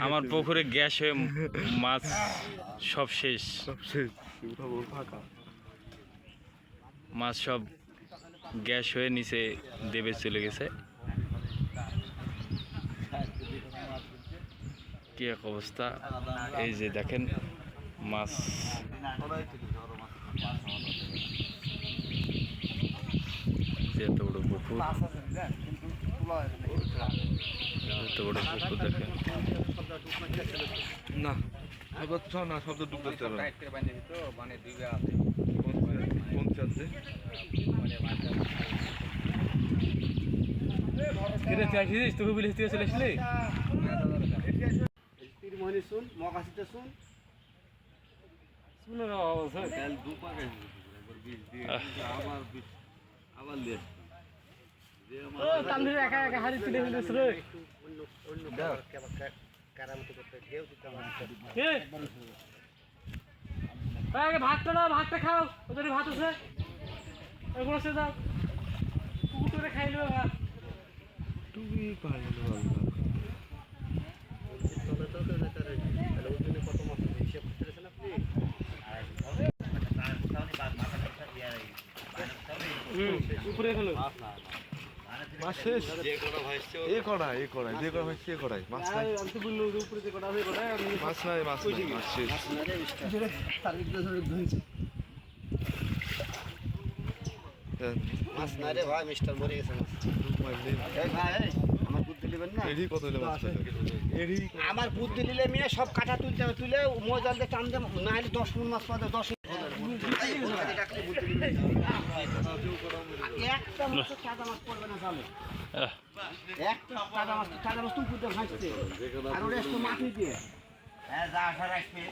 আমার পুকুরে গ্যাস হয়ে মাছ সব শেষ। মাছ সব গ্যাস হয়ে নিচে দেবে চলে গেছে। কি এক অবস্থা! এই যে দেখেন মাছ, এত বড় পুকুর, এত বড় পুকুর দেখেন। না না শব্দ ডুবতে হবে তুমি বলিস তুই চলে আসলি শুন মকাশিতে শুন শুনে একা একা হাড়ি তুলে ফেলিস রে। ভাতটা দাও, ভাতটা খাও, ওদের ভাত আছে ওগুলো সে দাও, পুকুরে খাই নেবে ভাত। তুমি পারলে কত মাছ হিসেব করতেছেন আপনি? উপরে খেলো মাছ শেষ। এ কড়াই যে কড়াই হয়েছে এ কড়াই মাছ নাই। আমি তো বললো উপরে যে কটা আছে কটা মাছ নাই মাছ শেষ। মাছ না রে ভাই, মিস্টার মরে গেছে মাছ। আমার বুদ্ধি নেবেন না, এরই কত হলো মাছ? আমার বুদ্ধি নিলে মেয়ে সব কাটা তুলতে হবে, তুলে মজাল দিয়ে টান দেব, না হলে 10 মন মাছ পাওয়া 10 একটা মাছ টাকা মাছ পড়বে না জালে, একটা টাকা মাছ তুমি পুঁতে ভাসছে আর ওটা একটু মাটি দিয়ে যা আসা রাখবে।